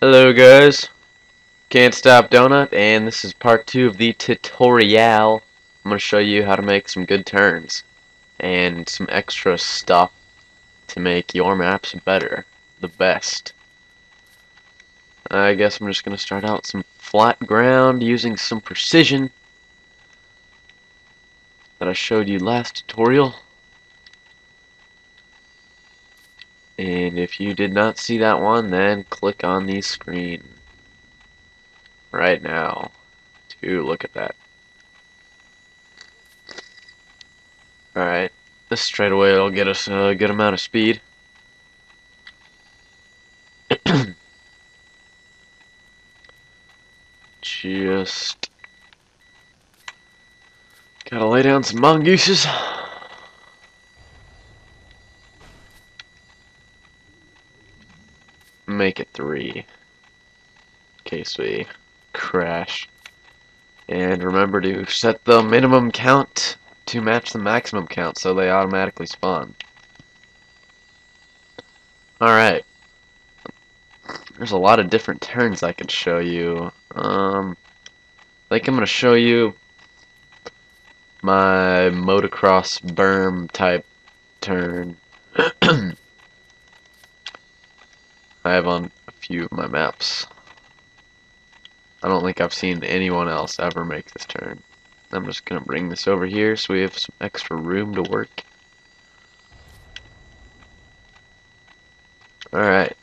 Hello guys, Can't Stop Donut, and this is part 2 of the tutorial. I'm going to show you how to make some good turns and some extra stuff to make your maps better, the best. I guess I'm just going to start out with some flat ground using some precision that I showed you last tutorial. And if you did not see that one, then click on the screen right now to look at that. Alright, this straightaway will get us a good amount of speed. Just gotta lay down some mongooses. Make it 3 in case we crash. And remember to set the minimum count to match the maximum count so they automatically spawn. Alright. There's a lot of different turns I could show you. I think I'm gonna show you my motocross berm type turn. I have on a few of my maps. I don't think I've seen anyone else ever make this turn. I'm just gonna bring this over here so we have some extra room to work. Alright.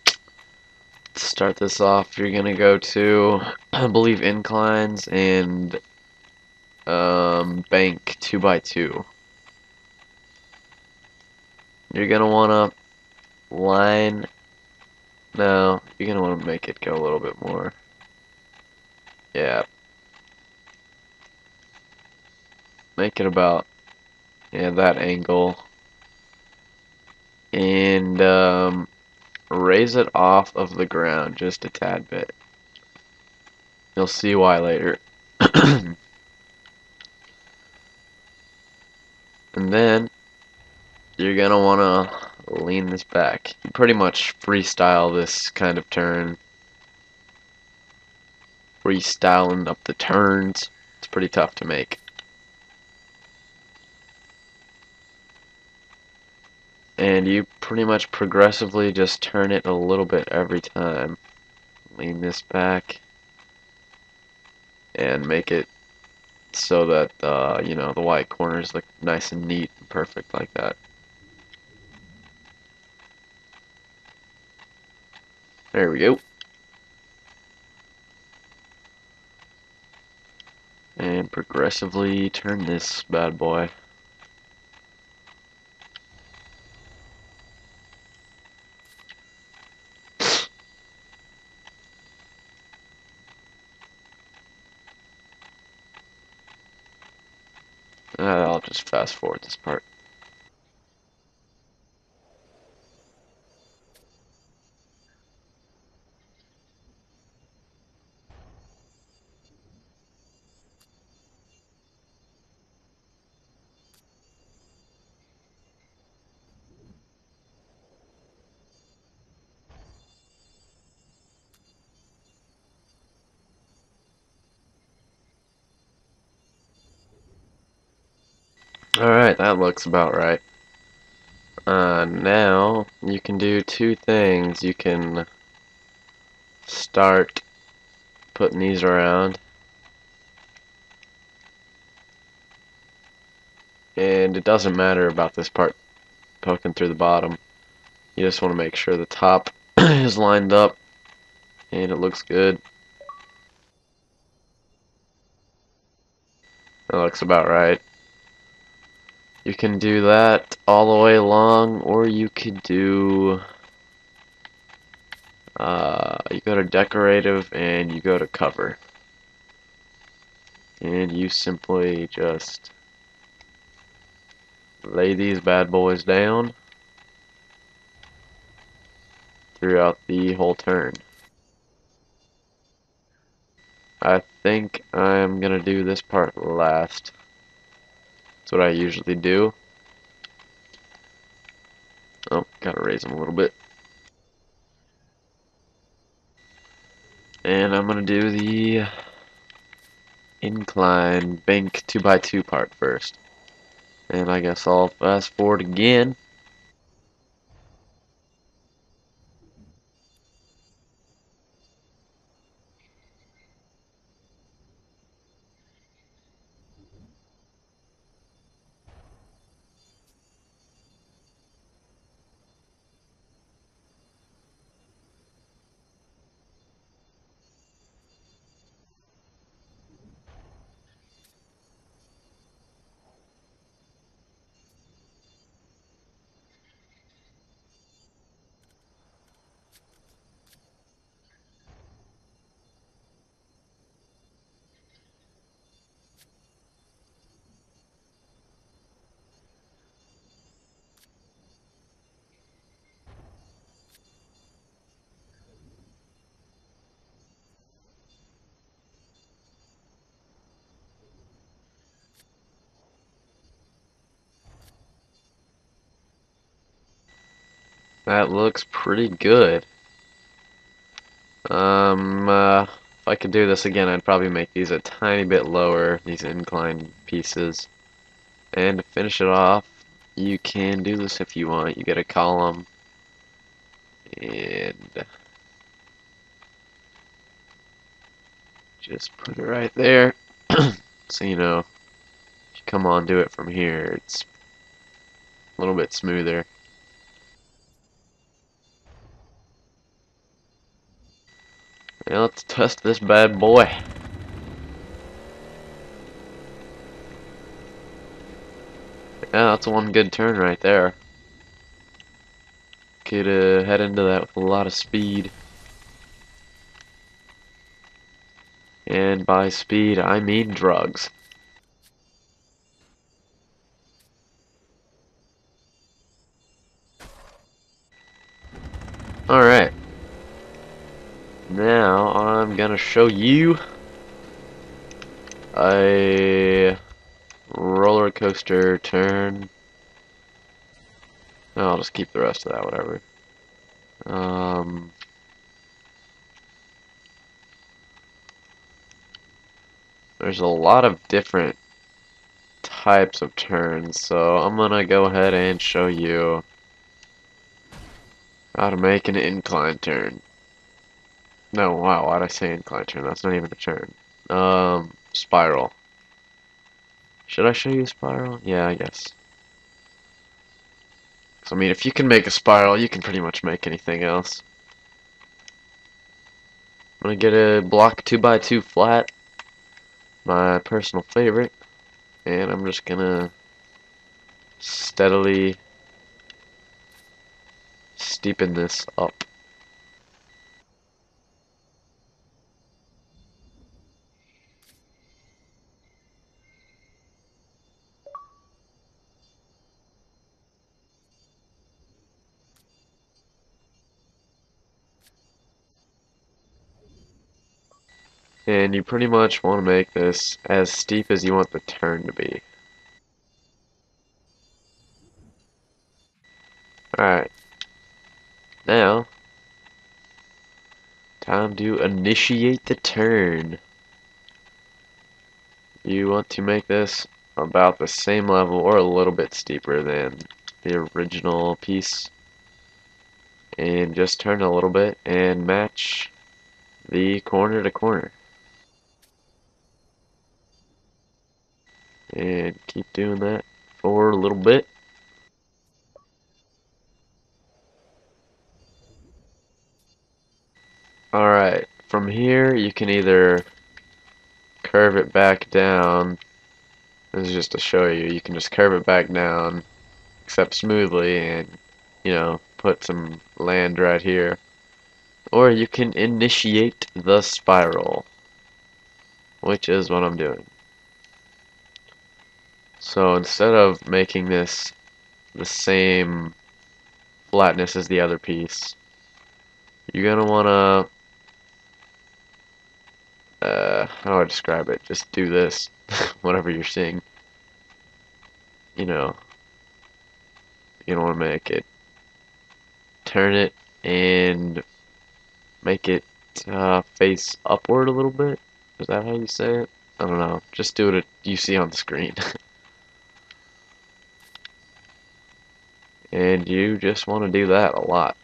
Let's start this off. You're gonna go to, I believe, inclines and bank 2x2. You're gonna wanna line. No, you're gonna wanna make it go a little bit more. Yeah. Make it about, yeah, that angle. And raise it off of the ground just a tad bit. You'll see why later. And then you're gonna wanna lean this back. You pretty much freestyle this kind of turn. Freestyling up the turns. It's pretty tough to make. And you pretty much progressively just turn it a little bit every time. Lean this back and make it so that you know, the white corners look nice and neat and perfect like that. There we go. And progressively turn this bad boy. I'll just fast forward this part. Alright, that looks about right. Now you can do two things. You can start putting these around, and it doesn't matter about this part poking through the bottom. You just want to make sure the top is lined up and it looks good. That looks about right. You can do that all the way along, or you could do you go to decorative and you go to cover, and you simply just lay these bad boys down throughout the whole turn. I think I'm gonna do this part last. That's what I usually do. Oh, gotta raise them a little bit. And I'm gonna do the incline bank 2x2 part first. And I guess I'll fast forward again. That looks pretty good. If I could do this again, I'd probably make these a tiny bit lower, these incline pieces. And to finish it off, you can do this if you want. You get a column, and just put it right there. So you know, if you come on, do it from here, it's a little bit smoother. Now let's test this bad boy. Yeah, that's one good turn right there. Could head into that with a lot of speed. And by speed, I mean drugs. Alright, now I'm gonna show you a roller coaster turn. No, I'll just keep the rest of that, whatever. Um, there's a lot of different types of turns, so I'm gonna go ahead and show you how to make an incline turn. No, wow, why'd I say incline turn? That's not even a turn. Spiral. Should I show you a spiral? Yeah, I guess. 'Cause, I mean, if you can make a spiral, you can pretty much make anything else. I'm gonna get a block 2x2 flat, my personal favorite, and I'm just gonna steadily steepen this up. And you pretty much want to make this as steep as you want the turn to be. Alright, now, time to initiate the turn. You want to make this about the same level or a little bit steeper than the original piece. And just turn a little bit and match the corner to corner. And keep doing that for a little bit. Alright, from here you can either curve it back down. This is just to show you. You can just curve it back down, except smoothly, and, you know, put some land right here. Or you can initiate the spiral, which is what I'm doing. So instead of making this the same flatness as the other piece, you're gonna wanna, how do I describe it? Just do this, whatever you're seeing. You know, you don't wanna make it, turn it, and make it face upward a little bit. Is that how you say it? I don't know. Just do what you see on the screen. And you just want to do that a lot.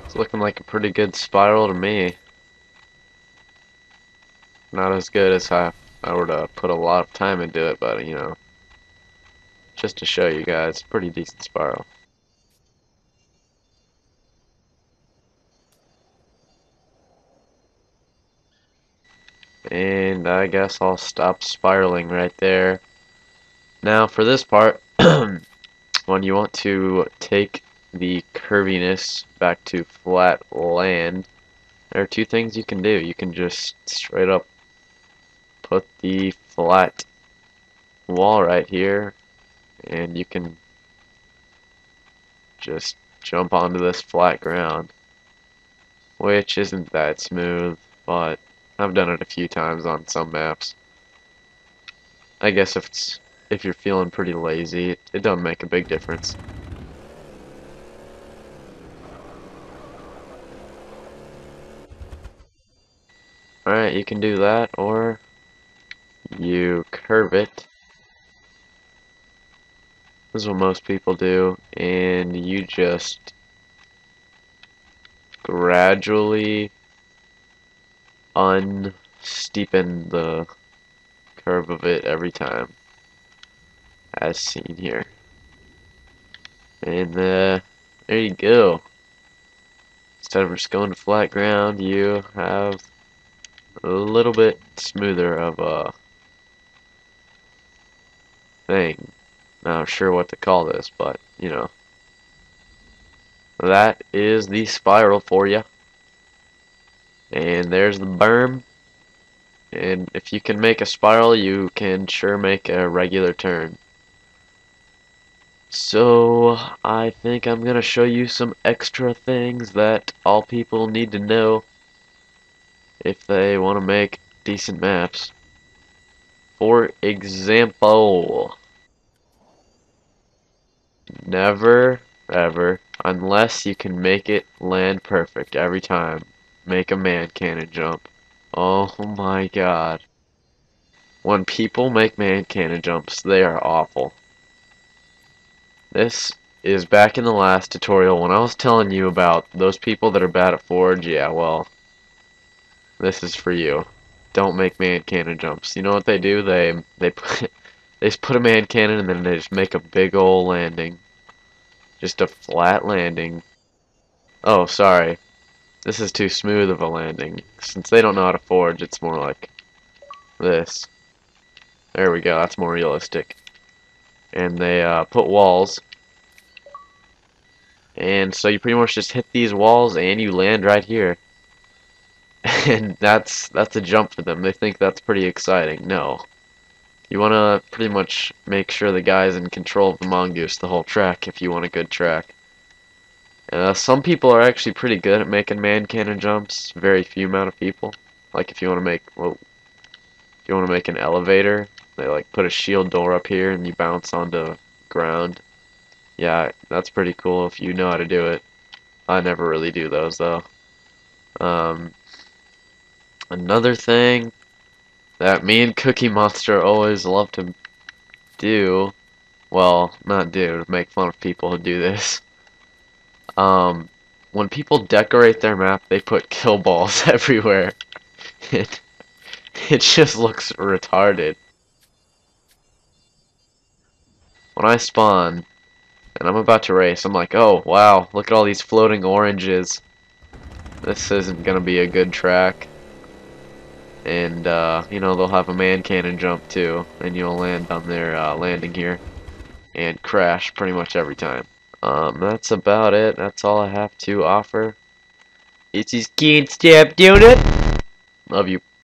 It's looking like a pretty good spiral to me. Not as good as I were to put a lot of time into it, but you know, just to show you guys, pretty decent spiral. And I guess I'll stop spiraling right there. Now for this part, when you want to take the curviness back to flat land, there are two things you can do. You can just straight up put the flat wall right here, and you can just jump onto this flat ground, which isn't that smooth, but I've done it a few times on some maps. I guess if you're feeling pretty lazy, it doesn't make a big difference. Alright, you can do that, or you curve it. This is what most people do, and you just gradually unsteepen the curve of it every time, as seen here. And there you go. Instead of just going to flat ground, you have a little bit smoother of a thing. Not sure what to call this, but you know. That is the spiral for you. And there's the berm. And if you can make a spiral, you can sure make a regular turn. So, I think I'm gonna show you some extra things that all people need to know if they want to make decent maps. For example, never, ever, unless you can make it land perfect every time, make a man cannon jump. Oh my god. When people make man cannon jumps, they are awful. This is back in the last tutorial when I was telling you about those people that are bad at Forge. Yeah, well, this is for you. Don't make man cannon jumps. You know what they do? They put they just put a man cannon and then they just make a big ol' landing. Just a flat landing. Oh, sorry. This is too smooth of a landing. Since they don't know how to forge, it's more like this. There we go. That's more realistic. And they put walls. And so you pretty much just hit these walls and you land right here. And that's a jump for them. They think that's pretty exciting. No. You want to pretty much make sure the guy's in control of the mongoose the whole track if you want a good track. Some people are actually pretty good at making man cannon jumps. Very few amount of people. Like if you want to make, well, if you want to make an elevator, they like put a shield door up here and you bounce onto ground. Yeah, that's pretty cool if you know how to do it. I never really do those though. Um, Another thing that me and Cookie Monster always love to do, well, not do, to make fun of people who do this. When people decorate their map, they put kill balls everywhere. It, it just looks retarded. When I spawn, and I'm about to race, I'm like, oh, wow, look at all these floating oranges. This isn't gonna be a good track. And, you know, they'll have a man cannon jump too, and you'll land on their landing here and crash pretty much every time. That's about it. That's all I have to offer. It's just can't stop doing it. Love you.